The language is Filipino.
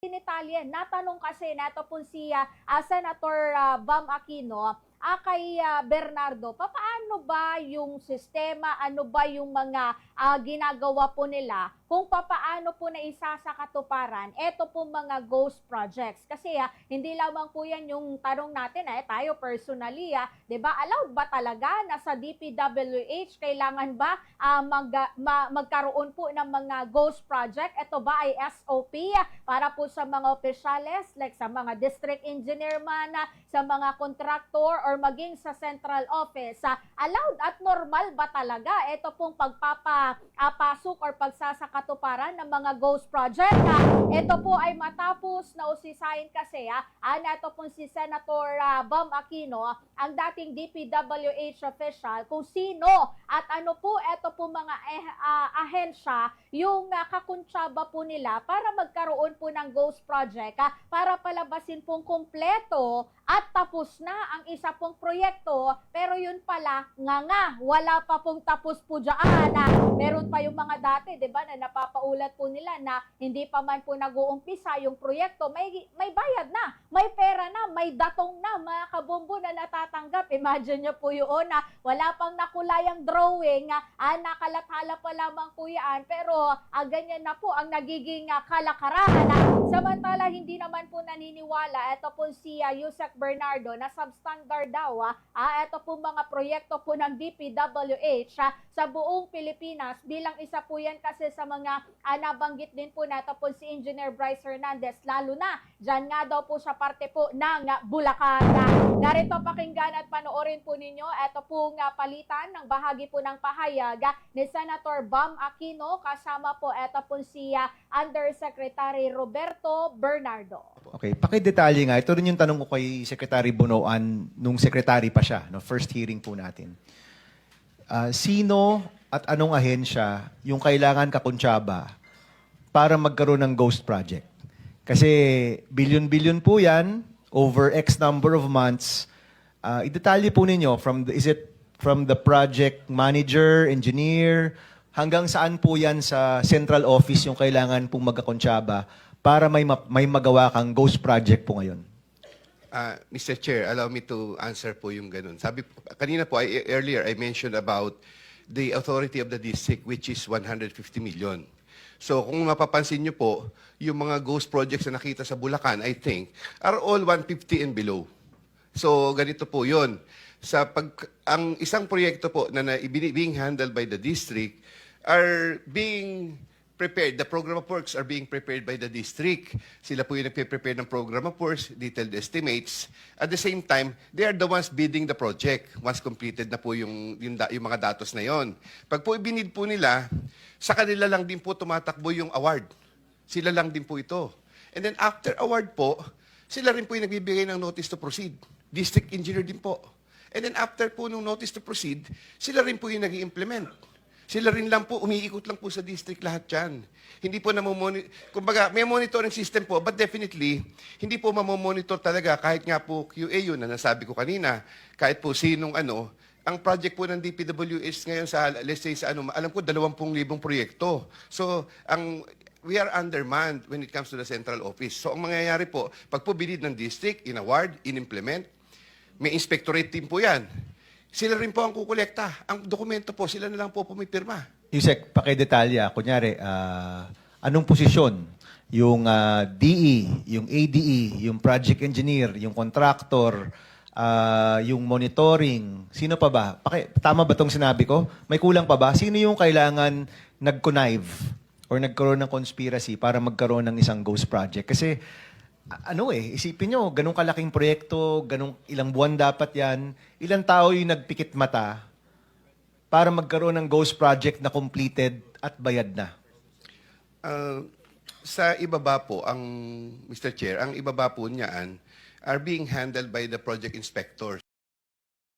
Detalye, natanong kasi nato po si Senator Bam Aquino kay Bernardo, paano ba yung sistema, ano ba yung mga ginagawa po nila kung paano po na isa sa katuparan eto po mga ghost projects. Kasi hindi lamang po yan yung tanong natin, tayo personally, 'di ba? Allowed ba talaga na sa DPWH kailangan ba magkaroon po ng mga ghost project? Ito ba ay SOP para po sa mga opisyales, like sa mga district engineer man, sa mga contractor or maging sa central office? Allowed at normal ba talaga ito pong pagpapapasok or pagsasakatuparan ng mga ghost project? Ito po ay matapos na usisahin kasi ito pong si Senator Bam Aquino, ang dating DPWH official, kung sino at ano po ito po mga ahensya yung kakuntsaba po nila para magkaroon po ng ghost project para palabasin pong kumpleto at tapos na ang isa pong proyekto, pero yun pala wala pa pong tapos po dyan. Meron pa yung mga dati, di ba, na napapaulat po nila na hindi pa man po nag-uumpisa yung proyekto, may bayad na, may pera na, may datong na, mga kabombo na natatanggap. Imagine nyo po yun, wala pang nakulayang drawing, nakalathala pa lamang po yan, pero ganyan na po ang nagiging kalakaran. Samantala, hindi naman po naniniwala ito po si Yusek Bernardo na substandard daw ito po mga proyekto po ng DPWH sa buong Pilipinas, bilang isa po yan kasi sa mga nabanggit din po na ito po si Engineer Bryce Hernandez, lalo na dyan nga daw po sa parte po ng Bulacan. Narito pakinggan at panoorin po ninyo ito po palitan ng bahagi po ng pahayag ni Senator Bam Aquino, kasama po ito po si Undersecretary Roberto Bernardo. Okay, pakidetalye nga. Ito rin yung tanong ko kay Secretary Bonoan nung secretary pa siya, no, first hearing po natin. Sino at anong ahensya yung kailangan kakuntsaba para magkaroon ng ghost project? Kasi billion-billion po yan, over X number of months. Idetalye po ninyo, is it from the project manager, engineer, hanggang saan po yan sa central office yung kailangan pong magkakuntsaba para may magawa kang ghost project po ngayon? Mr. Chair, allow me to answer po yung ganun. Kanina po, earlier I mentioned about the authority of the district, which is 150 million. So kung mapapansin nyo po, yung mga ghost projects na nakita sa Bulacan, I think, are all 150 and below. So ganito po yun. Ang isang proyekto po na being handled by the district are being prepared. The program of works are being prepared by the district. Sila po yung nagpe-prepare ng program of works, detailed estimates. At the same time, they are the ones bidding the project once completed na po yung mga datos na yon. Pag po ibinid po nila, sa kanila lang din po tumatakbo yung award. Sila lang din po ito. And then after award po, sila rin po yung nagbibigay ng notice to proceed. District engineer din po. And then after po nung notice to proceed, sila rin po yung nag-i-implement. Sila rin lang po, umiikot lang po sa district lahat yan. Hindi po kumbaga, may monitoring system po, but definitely, hindi po mamomonitor talaga, kahit nga po QA yun na nasabi ko kanina, kahit po sinong ang project po ng DPWH ngayon sa, let's say, alam ko, 20,000 proyekto. So, we are undermanned when it comes to the central office. So, ang mangyayari po, pag po binid ng district, in-award, in-implement, may inspectorate team po yan. Sila rin po ang kukolekta. Ang dokumento po, sila na lang po pumipirma. Yusek, pakidetalya. Kunyari, anong posisyon? Yung DE, yung ADE, yung project engineer, yung contractor, yung monitoring. Sino pa ba? Tama ba itong sinabi ko? May kulang pa ba? Sino yung kailangan nag-connive or nagkaroon ng conspiracy para magkaroon ng isang ghost project? Kasi isipin nyo, ganun kalaking proyekto, ganun ilang buwan dapat yan, ilang tao yung nagpikit mata para magkaroon ng ghost project na completed at bayad na? Sa ibaba po, Mr. Chair, ang ibaba po niyaan are being handled by the project inspectors.